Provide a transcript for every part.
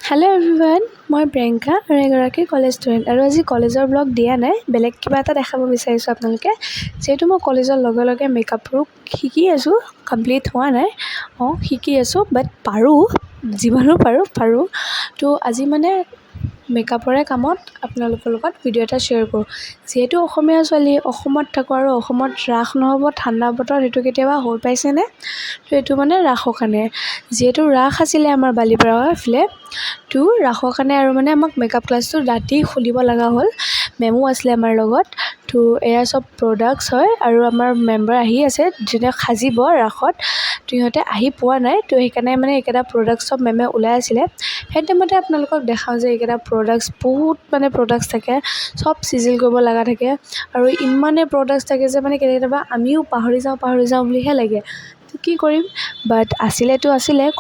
Hello' everyone, মই প্ৰিয়ংকা আৰু এগৰাকী কলেজ ষ্টুডেণ্ট আৰু আজি কলেজৰ ব্লগ দিয়া নাই, বেলেগ কিবা এটা দেখাব বিচাৰিছোঁ আপোনালোকে। যিহেতু মই কলেজৰ লগে লগে মেকআপটো শিকি আছোঁ, কমপ্লিট হোৱা নাই। শিকি আছোঁ, বাট পাৰোঁ, যিমানো পাৰোঁ। তো আজি মানে মেকআপৰে কামত আপোনালোকৰ লগত ভিডিঅ' এটা শ্বেয়াৰ কৰোঁ। যিহেতু অসমীয়া ছোৱালী, অসমত থাকোঁ আৰু অসমত ৰাস নহ'ব ঠাণ্ডা বতৰ, সেইটো কেতিয়াবা হৈ পাইছেনে? তো এইটো মানে ৰাসৰ কাৰণে, যিহেতু ৰাস আছিলে আমাৰ বালিপাৰা এইফালে, তো ৰাসৰ কাৰণে আৰু মানে আমাক মেকআপ ক্লাছটো ৰাতি খুলিব লগা হ'ল। মেমো আছিলে আমাৰ লগত। তো এয়া চব প্ৰডাক্টছ হয় আৰু আমাৰ মেম্বাৰ আহি আছে যোনে সাজিব ৰাসত। তো সিহঁতে আহি পোৱা নাই, তো সেইকাৰণে মানে এইকেইটা প্ৰডাক্টছ চব মেমে ওলাই আছিলে। সেই টাইমতে আপোনালোকক দেখাওঁ যে এইকেইটা প্ৰডাক্টছ বহুত মানে প্ৰডাক্টছ থাকে, চব চিজিল কৰিব লগা থাকে আৰু ইমানেই প্ৰডাক্টছ থাকে যে মানে কেতিয়াবা আমিও পাহৰি যাওঁ বুলিহে লাগে। তো কি কৰিম, বাট আছিলে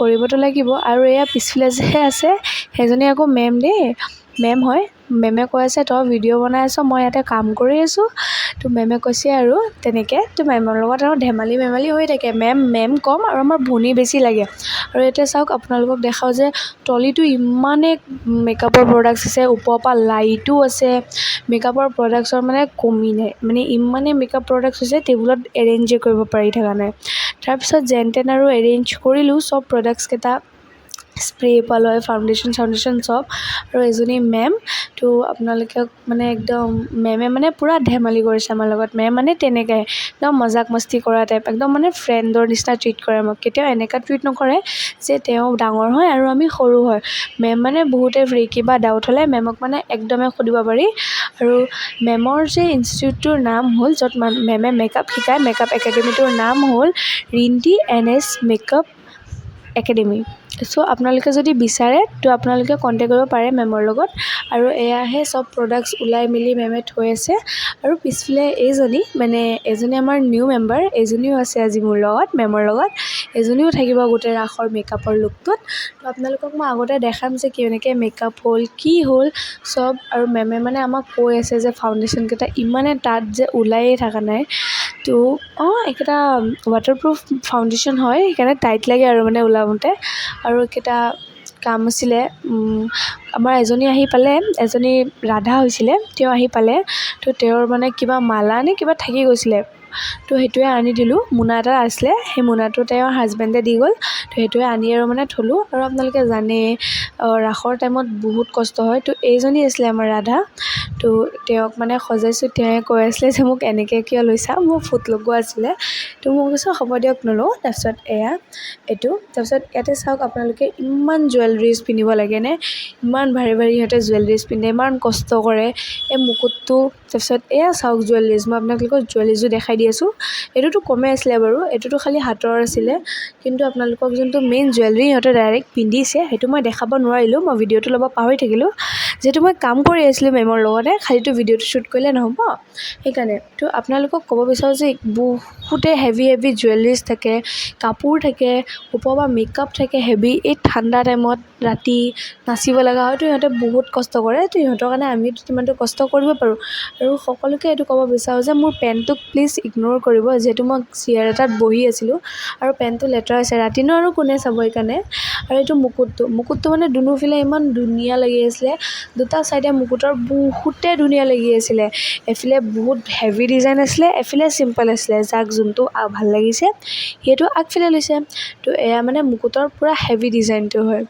কৰিবতো লাগিব। আৰু এয়া পিছফালে যে আছে সেইজনী আকৌ মেম দেই, মেম হয়। মেমে কৈ আছে তই ভিডিঅ' বনাই আছ, মই ইয়াতে কাম কৰি আছোঁ। তো মেমে কৈছে আৰু তেনেকৈ, তো মেমৰ লগত আৰু ধেমালি হৈ থাকে। মেম কম আৰু আমাৰ ভনী বেছি লাগে। আৰু এতিয়া চাওক আপোনালোকক দেখাওঁ যে ট্ৰলিটো ইমানেই মেকআপৰ প্ৰডাক্টছ আছে, ওপৰৰ পৰা লাইটো আছে। মেকআপৰ প্ৰডাক্টছৰ মানে কমি নাই, মানে ইমানেই মেকআপ প্ৰডাক্টছ আছে টেবুলত এৰেঞ্জে কৰিব পাৰি থকা নাই। তাৰপিছত যেন তেন আৰু এৰেঞ্জ কৰিলোঁ চব প্ৰডাক্টছকেইটা, স্প্ৰে পালৈ ফাউণ্ডেশ্যন চব। আৰু এজনী মেম, তো আপোনালোকে মানে একদম মেমে মানে পূৰা ধেমালি কৰিছে আমাৰ লগত। মেম মানে তেনেকৈ একদম মজাক মস্তি কৰা টাইপ, একদম মানে ফ্ৰেণ্ডৰ নিচিনা ট্ৰিট কৰে আমাক। কেতিয়াও এনেকুৱা ট্ৰিট নকৰে যে তেওঁ ডাঙৰ হয় আৰু আমি সৰু হয়। মেম মানে বহুতে ফ্ৰী, কিবা ডাউট হ'লে মেমক মানে একদমেই সুধিব পাৰি। আৰু মেমৰ যে ইনষ্টিটিউটটোৰ নাম হ'ল, য'ত মেমে মেকআপ শিকায়, মেকআপ একাডেমীটোৰ নাম হ'ল ৰিন্টি NS মেকআপ একাডেমী। চ' আপোনালোকে যদি বিচাৰে তো আপোনালোকে কণ্টেক্ট কৰিব পাৰে মেমৰ লগত। আৰু এয়াহে চব প্ৰডাক্টছ ওলাই মেলি মেমে থৈ আছে। আৰু পিছফালে এজনী আমাৰ নিউ মেম্বাৰ, এজনীও আছে আজি মোৰ লগত, মেমৰ লগত। এজনীও থাকিব গোটেই ৰাসৰ মেকআপৰ লুকটোত। তো আপোনালোকক মই আগতে দেখাম যে কেনেকৈ মেকআপ হ'ল, কি হ'ল চব। আৰু মেমে মানে আমাক কৈ আছে যে ফাউণ্ডেশ্যনকেইটা ইমানে তাত যে ওলায়ে থকা নাই। তো এইকেইটা ৱাটাৰপ্ৰুফ ফাউণ্ডেশ্যন হয়, সেইকাৰণে টাইট লাগে আৰু মানে ওলাওঁতে। আৰু এইকেইটা কাম আছিলে, আমাৰ এজনী আহি পালে, এজনী ৰাধা হৈছিলে, তেওঁ আহি পালে। তো তেওঁৰ মানে কিবা মালা নে কিবা থাকি গৈছিলে, তো সেইটোৱে আনি দিলোঁ। মোনা এটা আছিলে, সেই মোনাটো তেওঁৰ হাজবেণ্ডে দি গ'ল। তো সেইটোৱে আনি আৰু মানে থলোঁ। আৰু আপোনালোকে জানেই ৰাসৰ টাইমত বহুত কষ্ট হয়। তো এইজনী আছিলে আমাৰ ৰাধা। তো তেওঁক মানে সজাইছোঁ, তেওঁৱে কৈ আছিলে যে মোক এনেকৈ কিয় লৈছা, মোৰ ফুট লগোৱা আছিলে। তো মই কৈছোঁ হ'ব দিয়ক নলওঁ। তাৰপিছত এয়া এইটো, তাৰপিছত ইয়াতে চাওক আপোনালোকে ইমান জুৱেলাৰিজ পিন্ধিব লাগেনে, ইমান ভাৰী সিহঁতে জুৱেলাৰিজ পিন্ধে, ইমান কষ্ট কৰে। এই মুকুটটো, তাৰপিছত এয়া চাওক জুৱেলাৰিজ, মই আপোনালোকক জুৱেলাৰিজো দেখাই দি আছোঁ। এইটোতো কমেই আছিলে বাৰু, এইটোতো খালি হাতৰ আছিলে। কিন্তু আপোনালোকক যোনটো মেইন জুৱেলাৰী সিহঁতে ডাইৰেক্ট পিন্ধিছে, সেইটো মই দেখাব নোৱাৰিলোঁ, মই ভিডিঅ'টো ল'ব পাহৰি থাকিলোঁ। যিহেতু মই কাম কৰি আছিলোঁ মেমৰ লগতে, খালিতো ভিডিঅ'টো শ্বুট কৰিলে নহ'ব, সেইকাৰণে। তো আপোনালোকক ক'ব বিচাৰোঁ যে বহুতে হেভি জুৱেলাৰিজ থাকে, কাপোৰ থাকে, ওপৰৰ পৰা মেকআপ থাকে হেভি। এই ঠাণ্ডা টাইমত ৰাতি নাচিব লগা হয়, তো সিহঁতে বহুত কষ্ট কৰে। তো সিহঁতৰ কাৰণে আমিতো সিমানটো কষ্ট কৰিব পাৰোঁ। আৰু সকলোকে এইটো ক'ব বিচাৰোঁ যে মোৰ পেণ্টটোক প্লিজ ইগন'ৰ কৰিব, যিহেতু মই চেয়াৰ এটাত বহি আছিলোঁ আৰু পেণ্টটো লেতেৰা হৈছে, ৰাতিনো আৰু কোনে চাব সেইকাৰণে। আৰু এইটো মুকুটটো মানে দুনোফালে ইমান ধুনীয়া লাগি আছিলে, দুটা চাইডে মুকুটৰ বহুতে ধুনীয়া লাগি আছিলে। এফালে বহুত হেভি ডিজাইন আছিলে, এফালে চিম্পল আছিলে। যাক যোনটো ভাল লাগিছে সেইটো আগফালে লৈছে। তো এয়া মানে মুকুটৰ পূৰা হেভি ডিজাইনটো হয়।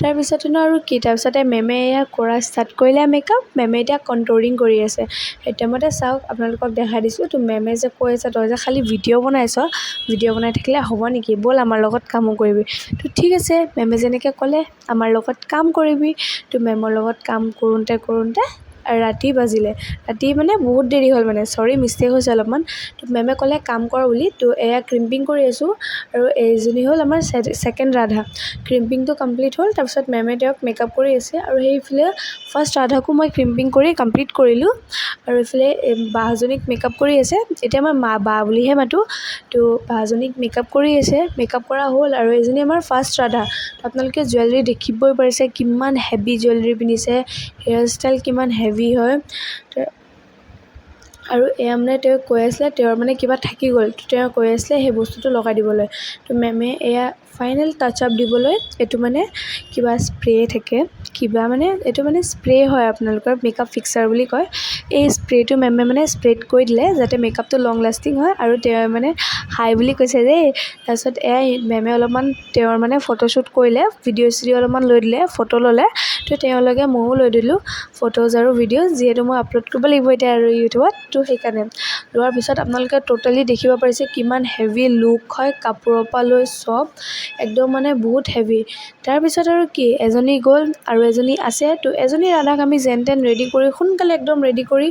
তাৰপিছতনো আৰু কি, তাৰপিছতে মেমে এয়া কৰা ষ্টাৰ্ট কৰিলে মেকআপ। মেমে এতিয়া কণ্ট'ৰিং কৰি আছে। সেই টাইমতে চাওক আপোনালোকক দেখাই দিছোঁ। তো মেমে যে কৈ আছে তই যে খালি ভিডিঅ' বনাইছ, ভিডিঅ' বনাই থাকিলে হ'ব নেকি, ব'ল আমাৰ লগত কামো কৰিবি। তো ঠিক আছে, মেমে যেনেকৈ ক'লে আমাৰ লগত কাম কৰিবি। তো মেমৰ লগত কাম কৰোঁতে ৰাতি বাজিলে। ৰাতি মানে বহুত দেৰি হ'ল, মানে চৰি মিষ্টেক হৈছে অলপমান। তো মেমে ক'লে কাম কৰ বুলি। তো এয়া ক্ৰিম্পিং কৰি আছোঁ। আৰু এইজনী হ'ল আমাৰ ছেকেণ্ড ৰাধা। ক্ৰিম্পিংটো কমপ্লিট হ'ল, তাৰপিছত মেমে তেওঁক মেকআপ কৰি আছে। আৰু সেইফালে ফাৰ্ষ্ট ৰাধাকো মই ক্ৰিম্পিং কৰি কমপ্লিট কৰিলোঁ। আৰু এইফালে বাজনীক মেকআপ কৰি আছে, এতিয়া মই বা বুলিহে মাতোঁ। তো বাজনীক মেকআপ কৰি আছে, মেকআপ কৰা হ'ল। আৰু এইজনী আমাৰ ফাৰ্ষ্ট ৰাধা। তো আপোনালোকে জুৱেলাৰী দেখিবই পাৰিছে কিমান হেভি জুৱেলাৰী পিন্ধিছে, হেয়াৰ ষ্টাইল কিমান হেভি হয়। আৰু এয়া মানে তেওঁ কৈ আছিলে তেওঁৰ মানে কিবা থাকি গ'ল, তেওঁ কৈ আছিলে সেই বস্তুটো লগাই দিবলৈ। তো মেমে এয়া ফাইনেল টাচ আপ দিবলৈ এইটো মানে কিবা স্প্ৰে থাকে, কিবা মানে এইটো মানে স্প্ৰে হয়, আপোনালোকৰ মেকআপ ফিক্সাৰ বুলি কয়। এই স্প্ৰেটো মেমে মানে স্প্ৰেড কৰি দিলে যাতে মেকআপটো লং লাষ্টিং হয়, আৰু তেওঁ মানে হাই বুলি কৈছে দেই। তাৰপিছত এয়াই মেমে অলপমান তেওঁৰ মানে ফটোশ্বুট কৰিলে, ভিডিঅ' চিডিঅ' অলপমান লৈ দিলে, ফটো ল'লে। তো তেওঁলোকে ময়ো লৈ দিলোঁ ফটোজ আৰু ভিডিঅ'জ, যিহেতু মই আপলোড কৰিব লাগিব এতিয়া আৰু ইউটিউবত। তো সেইকাৰণে লোৱাৰ পিছত আপোনালোকে ট'টেলি দেখিব পাৰিছে কিমান হেভি লুক হয়, কাপোৰৰ পৰা লৈ চব একদম মানে বহুত হেভি। তাৰপিছত আৰু কি, এজনী গ'ল আৰু এজনী আছে। তো এজনী ৰাধাক আমি যেন তেন ৰেডি কৰি সোনকালে একদম ৰেডি কৰি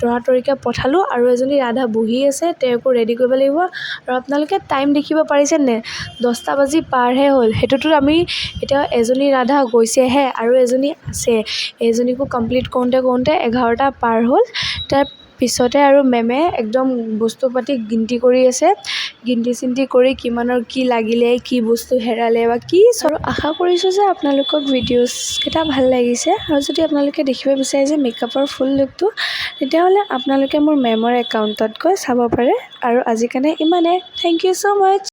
তৰাতৰিকৈ পঠালোঁ, আৰু এজনী ৰাধা বহি আছে, তেওঁকো ৰেডি কৰিব লাগিব। আৰু আপোনালোকে টাইম দেখিব পাৰিছে নে, 10টা বাজি পাৰহে হ'ল। সেইটোতো আমি এতিয়া এজনী ৰাধা গৈছেহে আৰু এজনী আছে, এজনীকো কমপ্লিট কৰোঁতে কৰোঁতে 11টা পাৰ হ'ল। তাৰ পিছতে আৰু মেমে একদম বস্তু পাতি গিনতি কৰি আছে, গিনতি চিন্তি কৰি কিমানৰ কি লাগিলে, কি বস্তু হেৰালে বা কি। আৰু আশা কৰিছোঁ যে আপোনালোকক ভিডিঅ'ছকেইটা ভাল লাগিছে, আৰু যদি আপোনালোকে দেখিব বিচাৰে যে মেকআপৰ ফুল লুকটো, তেতিয়াহ'লে আপোনালোকে মোৰ মেমৰ একাউণ্টত গৈ চাব পাৰে। আৰু আজিৰ কাৰণে ইমানে, থেংক ইউ ছ' মাছ।